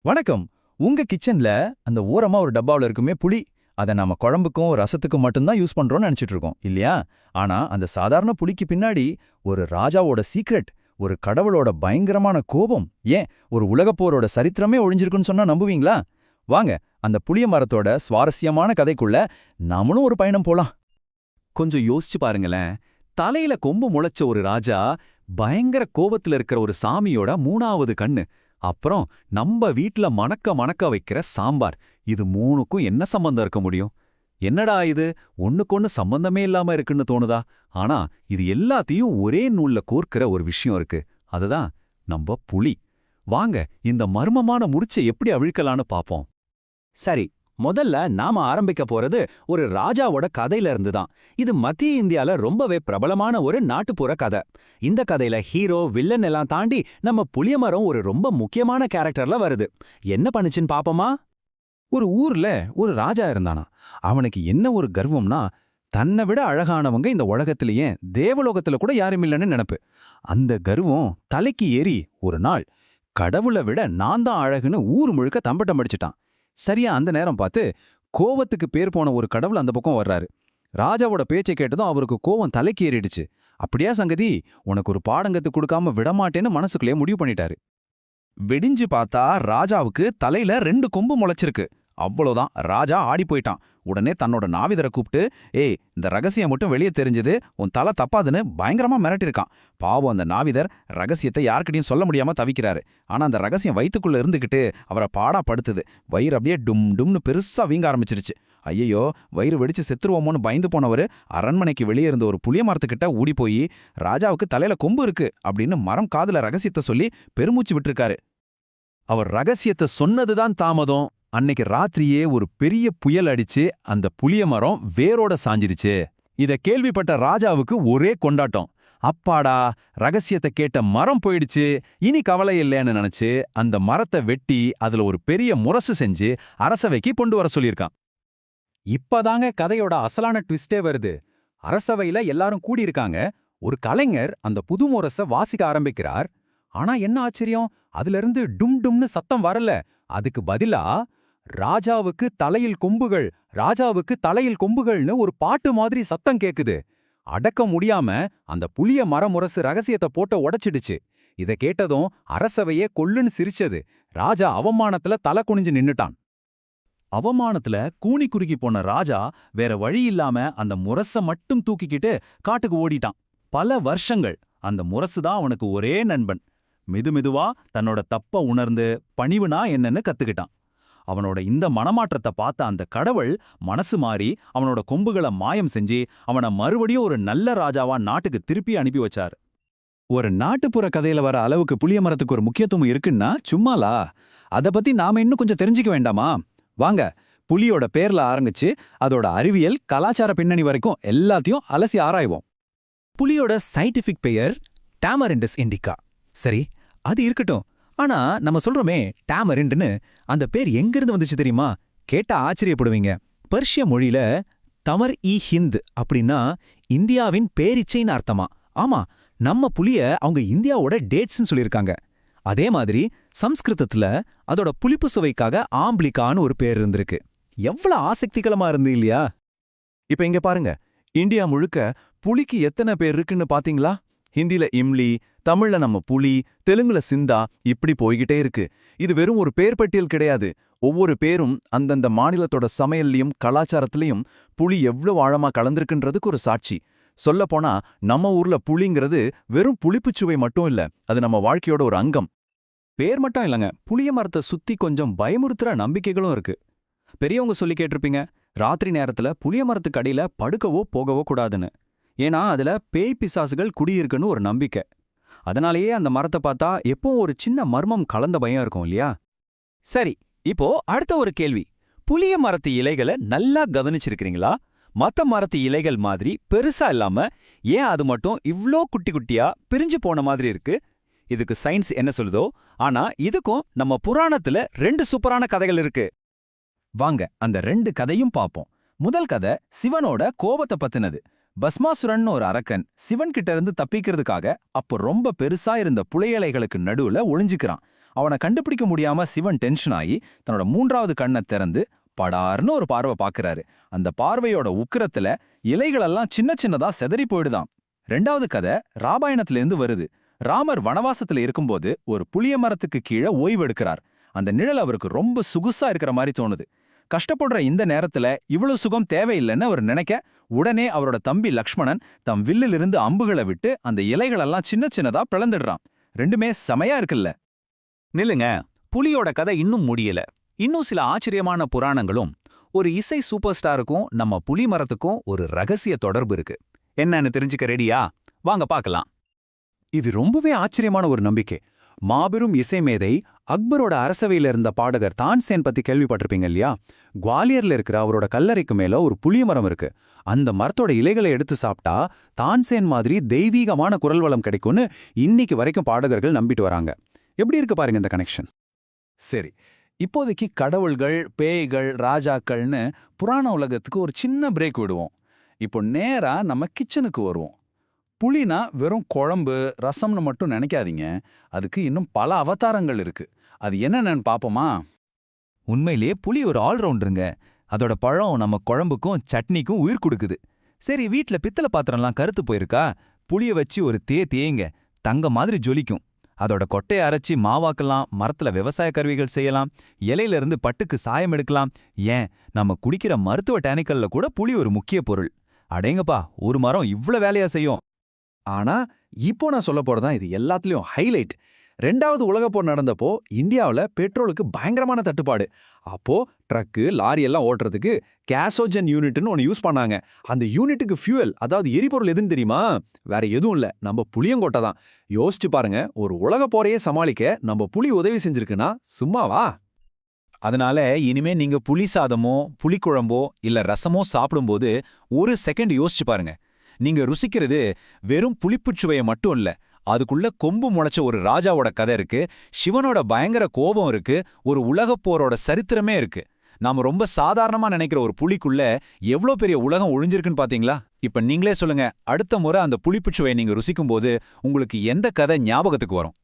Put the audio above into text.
வணக்கம். உங்க கிச்சன்ல அந்த ஓரமா ஒரு டப்பாவுல இருக்குமே புளி. அத நாம குழம்புக்கும் ரசத்துக்கும் மட்டும்தான் யூஸ் பண்றோம்னு நினைச்சிட்டு இருக்கோம் இல்லையா? ஆனா அந்த சாதாரண புளிக்கு பின்னாடி ஒரு ராஜாவோட சீக்ரெட், ஒரு கடவுளோட பயங்கரமான கோபம், ஏன் ஒரு உலகப்போரோட சரித்திரமே ஒளிஞ்சிருக்குன்னு சொன்னா நம்புவீங்களா? வாங்க, அந்த புளிய மரத்தோட சுவாரஸ்யமான கதைக்குள்ள நாமளும் ஒரு பயணம் போலாம். கொஞ்சம் யோசிச்சு பாருங்களேன். தலையில கொம்பு முளைச்ச ஒரு ராஜா, பயங்கர கோபத்துல இருக்கிற ஒரு சாமியோட மூணாவது கண்ணு, அப்புறம் நம்ம வீட்ல மணக்க மணக்க வைக்கிற சாம்பார். இது மூணுக்கும் என்ன சம்பந்தம் இருக்க முடியும்? என்னடா இது, ஒண்ணுக்கொண்ணு சம்பந்தமே இல்லாம இருக்குன்னு தோணுதா? ஆனா இது எல்லாத்தையும் ஒரே நூல்ல கோர்க்கிற ஒரு விஷயம் இருக்கு. அதுதான் நம்ம புலி. வாங்க, இந்த மர்மமான முடிச்சை எப்படி அவிழ்க்கலான்னு பாப்போம். சரி, முதல்ல நாம ஆரம்பிக்க போறது ஒரு ராஜாவோட கதையில இருந்து தான். இது மத்திய இந்தியால ரொம்பவே பிரபலமான ஒரு நாட்டுப்புற கதை. இந்த கதையில ஹீரோ வில்லன் எல்லாம் தாண்டி நம்ம புளியமரம் ஒரு ரொம்ப முக்கியமான கேரக்டர்ல வருது. என்ன பண்ணுச்சுன்னு பாப்போமா? ஒரு ஊர்ல ஒரு ராஜா இருந்தானா. அவனுக்கு என்ன ஒரு கர்வம்னா, தன்னை விட அழகானவங்க இந்த உலகத்திலேயே தேவலோகத்துல கூட யாரும் இல்லைன்னு நினைப்பு. அந்த கர்வம் தலைக்கு ஏறி ஒரு நாள் கடவுளை விட நான் தான் அழகுன்னு ஊர் முழுக்க தம்பட்டம் அடிச்சிட்டான். சரியா அந்த நேரம் பார்த்து கோவத்துக்கு பேர் போன ஒரு கடவுள் அந்த பக்கம் வர்றாரு. ராஜாவோட பேச்சை கேட்டதும் அவருக்கு கோவம் தலைக்கு ஏறிடுச்சு. அப்படியா சங்கதி, உனக்கு ஒரு பாடங்கத்து கொடுக்காம விடமாட்டேன்னு மனசுக்குள்ளே முடிவு பண்ணிட்டாரு. வெடிஞ்சு பார்த்தா ராஜாவுக்கு தலையில 2 கொம்பு முளைச்சிருக்கு. அவ்வளோதான், ராஜா ஆடி போயிட்டான். உடனே தன்னோட நாவிதரை கூப்பிட்டு, ஏய், இந்த ரகசியம் மட்டும் வெளியே தெரிஞ்சது உன் தலை தப்பாதுன்னு பயங்கரமா மிரட்டிருக்கான். பாவம் அந்த நாவிதர் ரகசியத்தை யார்கிட்டயும் சொல்ல முடியாம தவிக்கிறாரு. ஆனா அந்த ரகசியம் வயித்துக்குள்ள இருந்துகிட்டு அவரை பாடா படுத்துது. வயிறு அப்படியே டும் டும்னு பெருசா வீங்க ஆரம்பிச்சிருச்சு. ஐயையோ, வயிறு வெடிச்சு செத்துருவோமோன்னு பயந்து போனவர் அரண்மனைக்கு வெளியே இருந்த ஒரு புளிய மரத்துக்கிட்ட ஓடி போய், ராஜாவுக்கு தலையில கொம்பு இருக்கு அப்படின்னு மரம் காதுல ரகசியத்தை சொல்லி பெருமூச்சு விட்டுருக்காரு. அவர் ரகசியத்தை சொன்னதுதான் தாமதம். அன்னைக்கு ராத்திரியே ஒரு பெரிய புயல் அடிச்சு அந்த புளிய மரம் வேரோட சாஞ்சிருச்சு. இத கேள்விப்பட்ட ராஜாவுக்கு ஒரே கொண்டாட்டம். அப்பாடா, ரகசியத்தை கேட்ட மரம் போயிடுச்சு, இனி கவலை இல்லைன்னு நினைச்சு அந்த மரத்தை வெட்டி அதுல ஒரு பெரிய முரசு செஞ்சு அரசவைக்கு கொண்டு வர சொல்லியிருக்கான். இப்பதாங்க கதையோட அசலான ட்விஸ்டே வருது. அரசவையில எல்லாரும் கூடியிருக்காங்க. ஒரு கலைஞர் அந்த புது முரச வாசிக்க ஆரம்பிக்கிறார். ஆனா என்ன ஆச்சரியம், அதிலிருந்து டும் டும்னு சத்தம் வரல. அதுக்கு பதிலா ராஜாவுக்கு தலையில் கொம்புகள், ராஜாவுக்கு தலையில் கொம்புகள்னு ஒரு பாட்டு மாதிரி சத்தம் கேக்குது. அடக்க முடியாம அந்த புளிய மரமுரசு ரகசியத்தை போட்ட உடைச்சிடுச்சு. இத கேட்டதும் அரசவையே கொல்லுன்னு சிரிச்சது. ராஜா அவமானத்துல தலை குனிஞ்சு நின்னுட்டான். அவமானத்துல கூனி குறுகி போன ராஜா வேற வழி இல்லாம அந்த முரச மட்டும் தூக்கிக்கிட்டு காட்டுக்கு ஓடிட்டான். பல வருஷங்கள் அந்த முரசுதான் அவனுக்கு ஒரே நண்பன். மெதுமெதுவா தன்னோட தப்ப உணர்ந்து பணிவுனா என்னன்னு கத்துக்கிட்டான். அவனோட இந்த மனமாற்றத்தை பார்த்த அந்த கடவுள் மனசு மாறி அவனோட கொம்புகளை மாயம் செஞ்சு அவனை மறுபடியும் ஒரு நல்ல ராஜாவா நாட்டுக்கு திருப்பி அனுப்பி வச்சார். ஒரு நாட்டுப்புற கதையில வர அளவுக்கு புளிய மரத்துக்கு ஒரு முக்கியத்துவம் இருக்குன்னா சும்மாலா? அத பத்தி நாம இன்னும் கொஞ்சம் தெரிஞ்சுக்க வேண்டாமா? வாங்க, புலியோட பேர்ல ஆரம்பிச்சு அதோட அறிவியல், கலாச்சார பின்னணி வரைக்கும் எல்லாத்தையும் அலசி ஆராய்வோம். புலியோட சயின்டிஃபிக் பெயர் டாமரிண்டஸ் இண்டிகா. சரி, அது இருக்கட்டும். ஆனா நம்ம சொல்றோமே டாமரிண்ட்னு, அந்த பேர் எங்கிருந்து வந்துச்சு தெரியுமா? கேட்டா ஆச்சரியப்படுவீங்க. பர்ஷிய மொழியில தமர் இ ஹிந்த் அப்படின்னா இந்தியாவின் பேரிச்சைன்னு அர்த்தமா. ஆமா, நம்ம புலிய அவங்க இந்தியாவோட டேட்ஸ்ன்னு சொல்லியிருக்காங்க. அதே மாதிரி சம்ஸ்கிருதத்துல அதோட புளிப்பு சுவைக்காக ஆம்பிளிகான்னு ஒரு பேர் இருந்திருக்கு. எவ்வளவு ஆசக்திகரமா இருந்து இல்லையா? இப்ப இங்க பாருங்க, இந்தியா முழுக்க புலிக்கு எத்தனை பேர் இருக்குன்னு பாத்தீங்களா? ஹிந்தில இம்லி, தமிழ்ல நம்ம புலி, தெலுங்குல சிந்தா, இப்படி போய்கிட்டே இருக்கு. இது வெறும் ஒரு பேர் பட்டியல் கிடையாது. ஒவ்வொரு பேரும் அந்தந்த மாநிலத்தோட சமையல்லையும் கலாச்சாரத்திலையும் புலி எவ்வளவு ஆழமா கலந்திருக்குன்றதுக்கு ஒரு சாட்சி. சொல்லப்போனா நம்ம ஊர்ல புலிங்கிறது வெறும் புளிப்புச்சுவை மட்டும் இல்ல, அது நம்ம வாழ்க்கையோட ஒரு அங்கம். பேர் மட்டும் இல்லைங்க, புளிய மரத்தை சுத்தி கொஞ்சம் பயமுறுத்துற நம்பிக்கைகளும் இருக்கு. பெரியவங்க சொல்லி கேட்டிருப்பீங்க, ராத்திரி நேரத்துல புளிய மரத்துக்கு அடியில படுக்கவோ போகவோ கூடாதுன்னு. ஏன்னா அதுல பேய் பிசாசுகள் குடியிருக்குன்னு ஒரு நம்பிக்கை. அதனாலேயே அந்த மரத்தை பார்த்தா எப்பவும் ஒரு சின்ன மர்மம் கலந்த பயம் இருக்கும் இல்லையா? சரி, இப்போ அடுத்த ஒரு கேள்வி. புளிய மரத்து இலைகளை நல்லா கவனிச்சிருக்கிறீங்களா? மத்த மரத்து இலைகள் மாதிரி பெருசா இல்லாம ஏன் அது மட்டும் இவ்ளோ குட்டி குட்டியா பிரிஞ்சு போன மாதிரி இருக்கு? இதுக்கு சயின்ஸ் என்ன சொல்லுதோ, ஆனா இதுக்கும் நம்ம புராணத்துல 2 சூப்பரான கதைகள் இருக்கு. வாங்க, அந்த 2 கதையும் பாப்போம். முதல் கதை சிவனோட கோபத்தை பத்தினது. பஸ்மாசுரன் ஒரு அரக்கன் சிவன் கிட்ட இருந்து தப்பிக்கிறதுக்காக அப்போ ரொம்ப பெருசா இருந்த புளையலைகளுக்கு நடுவுல ஒளிஞ்சுக்கிறான். அவனை கண்டுபிடிக்க முடியாம சிவன் டென்ஷன் ஆகி தன்னோட 3வது கண்ணை திறந்து படார்னு ஒரு பார்வை பார்க்கறாரு. அந்த பார்வையோட உக்கிரத்துல இலைகளெல்லாம் சின்ன சின்னதா செதறி போயிடுதாம். 2வது கதை ராமாயணத்திலேருந்து வருது. ராமர் வனவாசத்துல இருக்கும்போது ஒரு புளிய மரத்துக்கு கீழே ஓய்வு எடுக்கிறார். அந்த நிழல் அவருக்கு ரொம்ப சுகுசா இருக்கிற மாதிரி தோணுது. கஷ்டப்படுற இந்த நேரத்துல இவ்வளவு சுகம் தேவையில்லைன்னு அவர் நினைக்க, உடனே அவரோட தம்பி லக்ஷ்மணன் தம் வில்லிலிருந்து அம்புகளை விட்டு அந்த இலைகளெல்லாம் சின்ன சின்னதா பிளந்துடுறான். ரெண்டுமே செமையா இருக்குல்ல? நில்லுங்க, புலியோட கதை இன்னும் முடியல. இன்னும் சில ஆச்சரியமான புராணங்களும் ஒரு இசை சூப்பர் ஸ்டாருக்கும் நம்ம புலி மரத்துக்கும் ஒரு ரகசிய தொடர்பு இருக்கு. என்னன்னு தெரிஞ்சுக்க ரெடியா? வாங்க பார்க்கலாம். இது ரொம்பவே ஆச்சரியமான ஒரு நம்பிக்கை. மாபெரும் இசை மேதை அக்பரோட அரசவையில இருந்த பாடகர் தான்சேன் பத்தி கேள்விப்பட்டிருப்பீங்க இல்லையா? குவாலியர்ல இருக்கிற அவரோட கல்லறைக்கு மேல ஒரு புளிய மரம் இருக்கு. அந்த மரத்தோட இலைகளை எடுத்து சாப்பிட்டா தான்சேன் மாதிரி தெய்வீகமான குரல் வளம் கிடைக்கும்னு இன்னைக்கு வரைக்கும் பாடகர்கள் நம்பிட்டு வராங்க. எப்படி இருக்கு பாருங்க இந்த கனெக்ஷன். சரி, இப்போதைக்கு கடவுள்கள், பேய்கள், ராஜாக்கள்னு புராண உலகத்துக்கு ஒரு சின்ன பிரேக் விடுவோம். இப்போ நேரா நம்ம கிச்சனுக்கு வருவோம். புளினா வெறும் குழம்பு, ரசம்னு மட்டும் நினைக்காதீங்க. அதுக்கு இன்னும் பல அவதாரங்கள் இருக்கு. அது என்னென்னு பாப்போமா? உண்மையிலே புளி ஒரு ஆல்ரவுண்டருங்க. அதோட பழம் நம்ம குழம்புக்கும் சட்னிக்கும் உயிர் கொடுக்குது. சரி, வீட்ல பித்தளை பாத்திரம்லாம் கருத்து போயிருக்கா? புளிய வச்சு ஒரு தேய்ங்க, தங்க மாதிரி ஜொலிக்கும். அதோட கொட்டையை அரைச்சி மாவாக்கலாம், மரத்துல விவசாய கருவிகள் செய்யலாம், இலையிலிருந்து பட்டுக்கு சாயம் எடுக்கலாம். ஏன், நம்ம குடிக்கிற மருத்துவ டேனிக்கல்ல கூட புளி ஒரு முக்கிய பொருள். அடேங்கப்பா, ஒரு மரம் இவ்ளோ வேலையா செய்யும். ஆனா இப்போ நான் சொல்ல போறதான் இது எல்லாத்துலயும் ஹைலைட். 2வது உலகப் போர் நடந்தப்போ இந்தியாவுல பெட்ரோலுக்கு பயங்கரமான தட்டுப்பாடு. அப்போ ட்ரக்கு, லாரி எல்லாம் ஓட்டுறதுக்கு கேசோஜன் யூனிட்னு ஒன்று யூஸ் பண்ணாங்க. அந்த யூனிட்டுக்கு ஃபியூயல், அதாவது எரிபொருள் எதுன்னு தெரியுமா? வேற எதுவும் இல்ல, நம்ம புளியங்கொட்டை தான். யோசிச்சு பாருங்க, ஒரு உலகப் போரையே சமாளிக்க நம்ம புளி உதவி செஞ்சிருக்குன்னா சும்மாவா? அதனால இனிமே நீங்க புளி சாதமோ புளிக்குழம்போ இல்ல ரசமோ சாப்பிடும்போது ஒரு செகண்ட் யோசிச்சு பாருங்க. நீங்க ருசிக்கிறது வெறும் புளிப்புச் சுவையை மட்டும் இல்ல, அதுக்குள்ள கொம்பு முளைச்ச ஒரு ராஜாவோட கதை இருக்கு, சிவனோட பயங்கர கோபம் இருக்கு, ஒரு உலகப் போரோட சரித்திரமே இருக்கு. நாம ரொம்ப சாதாரணமா நினைக்கிற ஒரு புளிக்குள்ள எவ்வளோ பெரிய உலகம் ஒழிஞ்சிருக்குன்னு பாத்தீங்களா? இப்ப நீங்களே சொல்லுங்க, அடுத்த முறை அந்த புளிப்புச் சுவையை நீங்க ருசிக்கும்போது உங்களுக்கு எந்த கதை ஞாபகத்துக்கு வரும்?